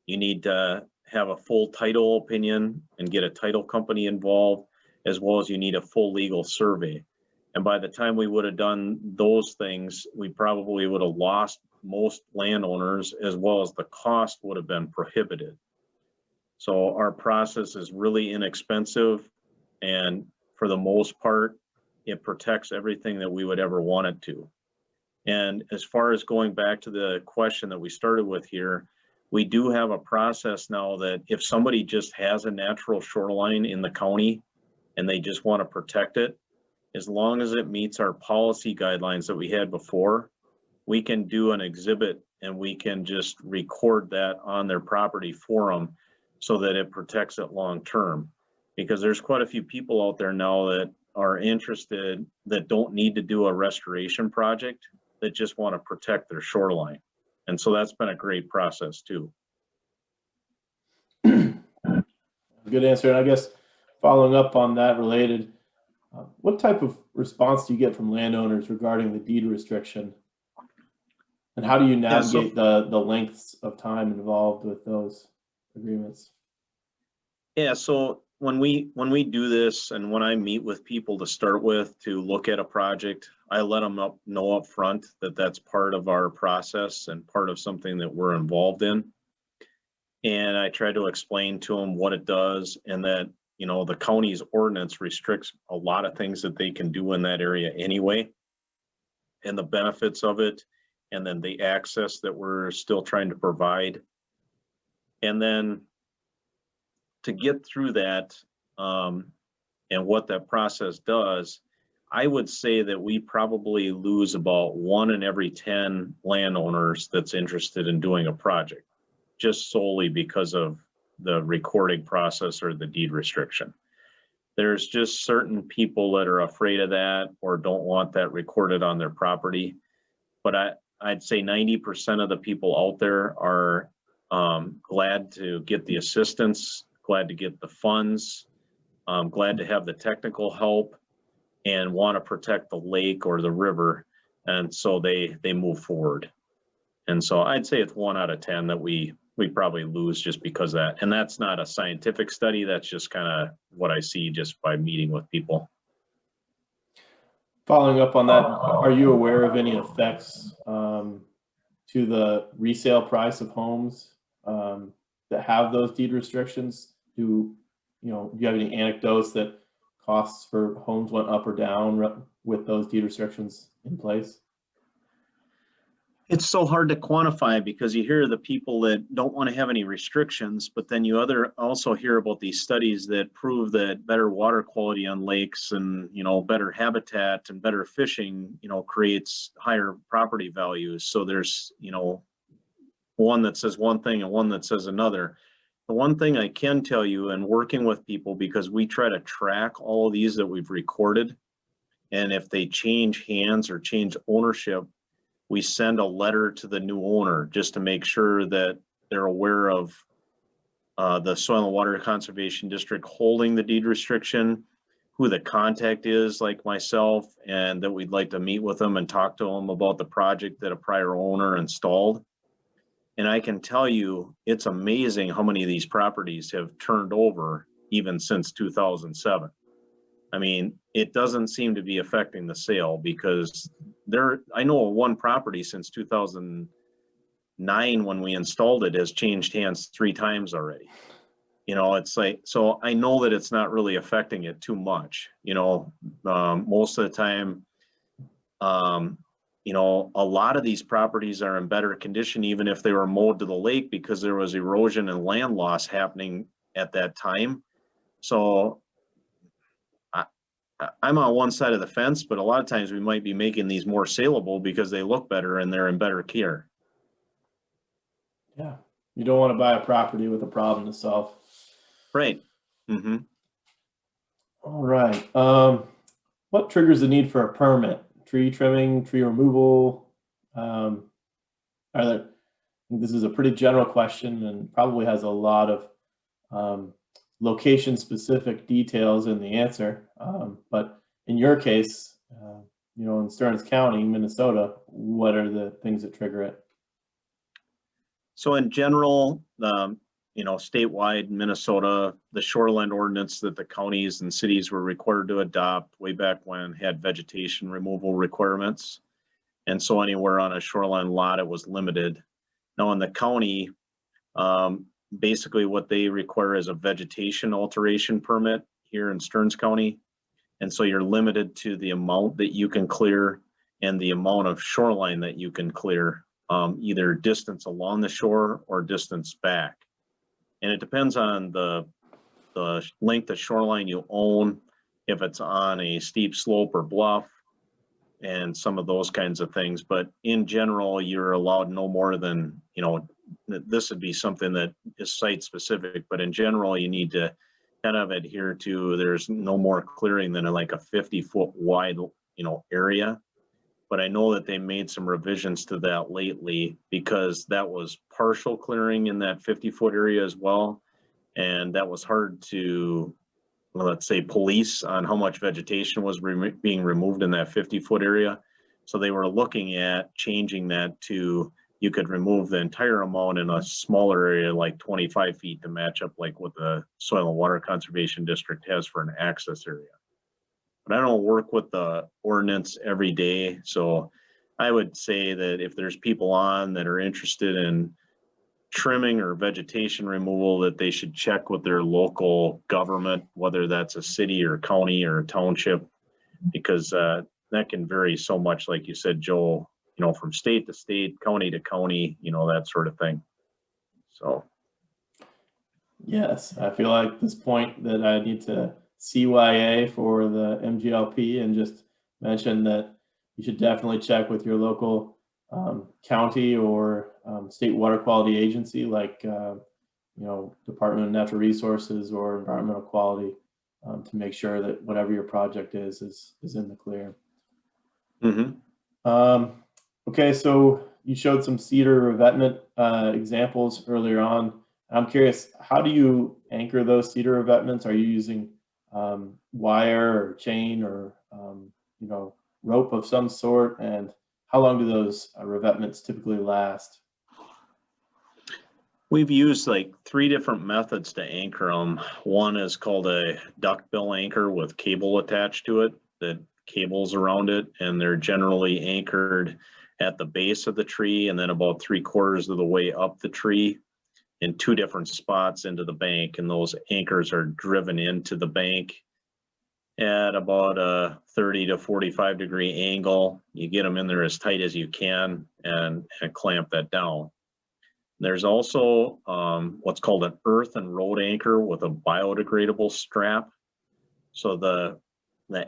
you need to have a full title opinion and get a title company involved, as well as you need a full legal survey. And by the time we would have done those things, we probably would have lost most landowners, as well as the cost would have been prohibited. So our process is really inexpensive, and for the most part, it protects everything that we would ever want it to. And as far as going back to the question that we started with here, we do have a process now that if somebody just has a natural shoreline in the county and they just want to protect it, as long as it meets our policy guidelines that we had before, we can do an exhibit and we can just record that on their property for them so that it protects it long term. Because there's quite a few people out there now that are interested, that don't need to do a restoration project, that just want to protect their shoreline. And so that's been a great process too. Good answer. And I guess following up on that related, what type of response do you get from landowners regarding the deed restriction? And how do you navigate the lengths of time involved with those agreements? Yeah, so when we do this and when I meet with people to start with to look at a project, I let them know up front that that's part of our process and part of something that we're involved in. And I try to explain to them what it does and that, you know, the county's ordinance restricts a lot of things that they can do in that area anyway, and the benefits of it, and then the access that we're still trying to provide. And then to get through that, and what that process does, I would say that we probably lose about 1 in every 10 landowners that's interested in doing a project, just solely because of the recording process or the deed restriction. There's just certain people that are afraid of that or don't want that recorded on their property. But I'd say 90% of the people out there are glad to get the assistance, glad to get the funds, glad to have the technical help, and want to protect the lake or the river. And so they move forward. And so I'd say it's 1 out of 10 that we probably lose just because of that. And that's not a scientific study. That's just kind of what I see just by meeting with people. Following up on that, are you aware of any effects to the resale price of homes that have those deed restrictions? Do you have any anecdotes that costs for homes went up or down with those deed restrictions in place? It's so hard to quantify because you hear the people that don't want to have any restrictions, but then you also hear about these studies that prove that better water quality on lakes and, you know, better habitat and better fishing, you know, creates higher property values. So there's, you know, one that says one thing and one that says another. The one thing I can tell you, and working with people, because we try to track all of these that we've recorded, and if they change hands or change ownership, we send a letter to the new owner just to make sure that they're aware of the Soil and Water Conservation District holding the deed restriction, who the contact is, like myself, and that we'd like to meet with them and talk to them about the project that a prior owner installed. And I can tell you, it's amazing how many of these properties have turned over even since 2007. I mean, it doesn't seem to be affecting the sale because I know one property since 2009 when we installed it has changed hands 3 times already. You know, it's like, so I know that it's not really affecting it too much. You know, most of the time, you know, a lot of these properties are in better condition, even if they were mowed to the lake, because there was erosion and land loss happening at that time. So I'm on one side of the fence, but a lot of times we might be making these more saleable because they look better and they're in better care. Yeah, you don't want to buy a property with a problem to solve. Right. Mm-hmm. All right. What triggers the need for a permit? Tree trimming, tree removal? This is a pretty general question and probably has a lot of location-specific details in the answer. But in your case, you know, in Stearns County, Minnesota, what are the things that trigger it? So in general, you know, statewide, Minnesota, the shoreline ordinance that the counties and cities were required to adopt way back when had vegetation removal requirements. And so anywhere on a shoreline lot, it was limited. Now in the county, basically what they require is a vegetation alteration permit here in Stearns County. And so you're limited to the amount that you can clear and the amount of shoreline that you can clear, either distance along the shore or distance back. And it depends on the length of shoreline you own, if it's on a steep slope or bluff, and some of those kinds of things. But in general, you're allowed no more than, you know, this would be something that is site specific, but in general, you need to kind of adhere to, there's no more clearing than like a 50-foot wide, you know, area. But I know that they made some revisions to that lately because that was partial clearing in that 50-foot area as well. and that was hard to, well, let's say, police on how much vegetation was being removed in that 50-foot area. So they were looking at changing that to, you could remove the entire amount in a smaller area, like 25 feet, to match up like what the Soil and Water Conservation District has for an access area. But I don't work with the ordinance every day, so I would say that if there's people on that are interested in trimming or vegetation removal, that they should check with their local government, whether that's a city or county or a township, because that can vary so much, like you said, Joe, you know, from state to state, county to county, you know, that sort of thing. So. Yes, I feel like this point that I need to CYA for the MGLP and just mention that you should definitely check with your local county or state water quality agency, like you know, Department of Natural Resources or Environmental Quality, to make sure that whatever your project is in the clear. Mm-hmm. Okay, so you showed some cedar revetment examples earlier on. I'm curious, how do you anchor those cedar revetments? Are you using wire or chain or you know, rope of some sort? And how long do those revetments typically last? We've used like 3 different methods to anchor them. One is called a duckbill anchor with cable attached to it, that cables around it, and they're generally anchored at the base of the tree and then about 3/4 of the way up the tree in 2 different spots into the bank. And those anchors are driven into the bank at about a 30 to 45 degree angle. You get them in there as tight as you can and clamp that down. There's also what's called an earth and road anchor with a biodegradable strap. So the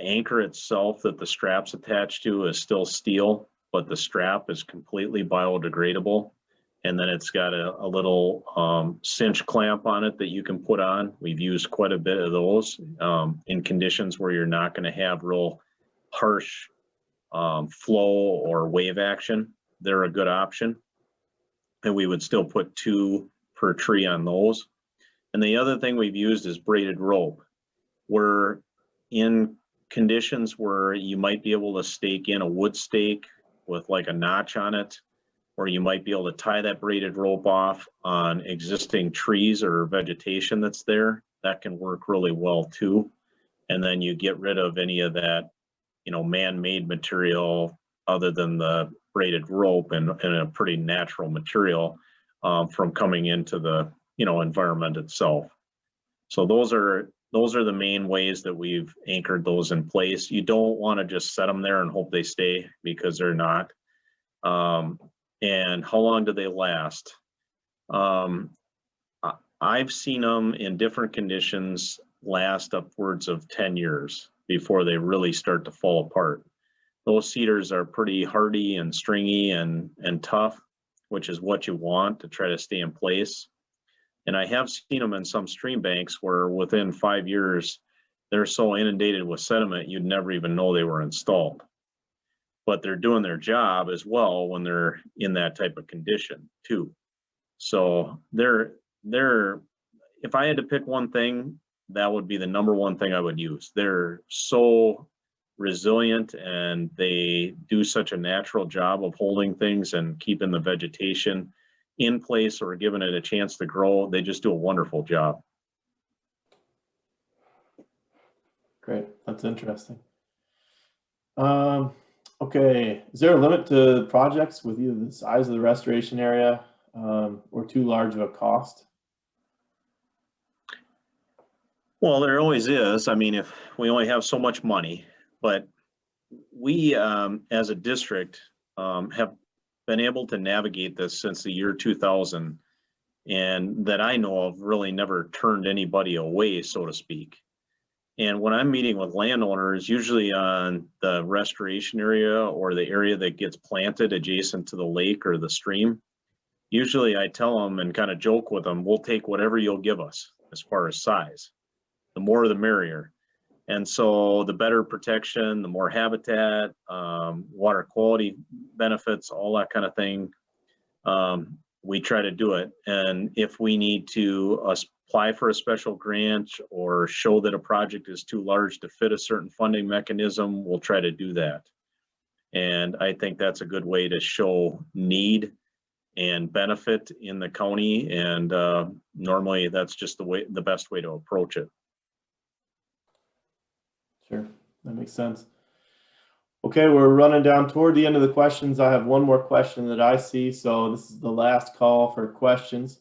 anchor itself that the strap's attached to is still steel, but the strap is completely biodegradable. And then it's got a little cinch clamp on it that you can put on. We've used quite a bit of those in conditions where you're not going to have real harsh flow or wave action. They're a good option. And we would still put 2 per tree on those. And the other thing we've used is braided rope. We're in conditions where you might be able to stake in a wood stake with like a notch on it, or you might be able to tie that braided rope off on existing trees or vegetation that's there. That can work really well too. And then you get rid of any of that, you know, man-made material other than the braided rope and a pretty natural material from coming into the, you know, environment itself. So those are the main ways that we've anchored those in place. You don't want to just set them there and hope they stay, because they're not. And how long do they last? I've seen them in different conditions last upwards of 10 years before they really start to fall apart. Those cedars are pretty hardy and stringy and tough, which is what you want to try to stay in place. And I have seen them in some stream banks where within 5 years, they're so inundated with sediment, you'd never even know they were installed. But they're doing their job as well when they're in that type of condition too. So they're if I had to pick one thing, that would be the number one thing I would use. They're so resilient and they do such a natural job of holding things and keeping the vegetation in place or giving it a chance to grow. They just do a wonderful job. Great, that's interesting. Okay, is there a limit to projects with either the size of the restoration area or too large of a cost? Well, there always is. I mean, if we only have so much money, but we as a district have been able to navigate this since the year 2000, and that I know of really never turned anybody away, so to speak. And when I'm meeting with landowners, usually on the restoration area or the area that gets planted adjacent to the lake or the stream, usually I tell them and kind of joke with them, we'll take whatever you'll give us as far as size. The more the merrier. And so the better protection, the more habitat, water quality benefits, all that kind of thing. we try to do it. And if we need to apply for a special grant or show that a project is too large to fit a certain funding mechanism, we'll try to do that. And I think that's a good way to show need and benefit in the county. And normally that's just the best way to approach it. Sure, that makes sense. Okay, we're running down toward the end of the questions. I have one more question that I see. So this is the last call for questions.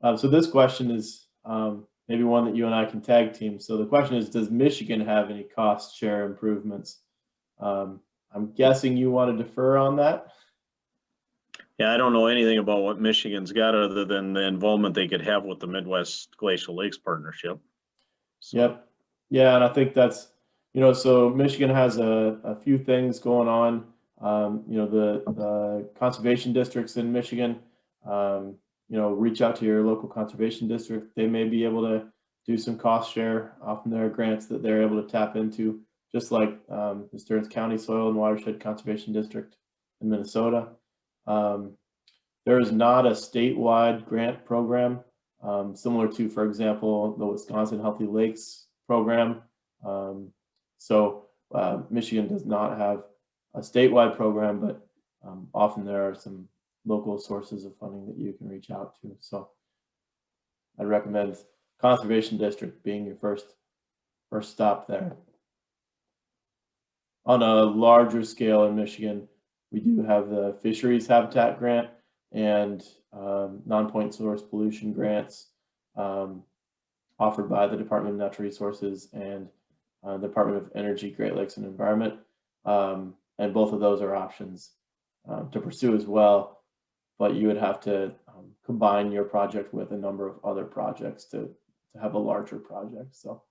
So this question is maybe one that you and I can tag team. So the question is, does Michigan have any cost share improvements? I'm guessing you want to defer on that. Yeah, I don't know anything about what Michigan's got other than the involvement they could have with the Midwest Glacial Lakes Partnership. So. Yep. Yeah, and I think that's, so Michigan has a few things going on. The conservation districts in Michigan, reach out to your local conservation district. They may be able to do some cost share. Often there are grants that they're able to tap into, just like the Stearns County Soil and Watershed Conservation District in Minnesota. There is not a statewide grant program similar to, for example, the Wisconsin Healthy Lakes program. So Michigan does not have a statewide program, but often there are some local sources of funding that you can reach out to. So I'd recommend Conservation District being your first stop there. On a larger scale in Michigan, we do have the Fisheries Habitat Grant and non-point source pollution grants offered by the Department of Natural Resources and the Department of Energy, Great Lakes and Environment. And both of those are options to pursue as well, but you would have to combine your project with a number of other projects to have a larger project. So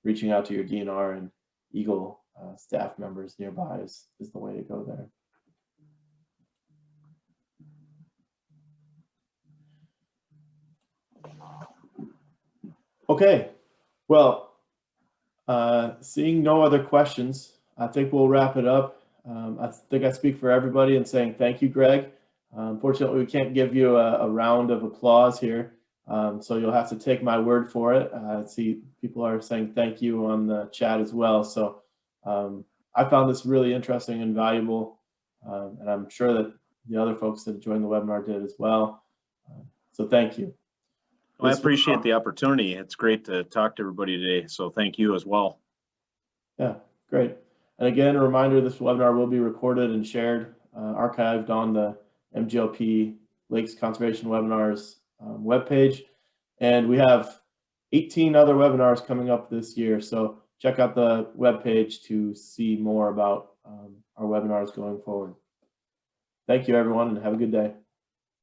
reaching out to your DNR and Eagle staff members nearby is the way to go there. Okay, well, seeing no other questions, I think we'll wrap it up. I think I speak for everybody in saying thank you, Greg. Unfortunately, we can't give you a round of applause here, so you'll have to take my word for it. I see people are saying thank you on the chat as well. So I found this really interesting and valuable, and I'm sure that the other folks that joined the webinar did as well. So thank you. Well, I appreciate the opportunity. It's great to talk to everybody today. So thank you as well. Yeah, great. And again, a reminder, this webinar will be recorded and shared, archived on the MGLP Lakes Conservation Webinars webpage. And we have 18 other webinars coming up this year. So check out the webpage to see more about our webinars going forward. Thank you, everyone, and have a good day.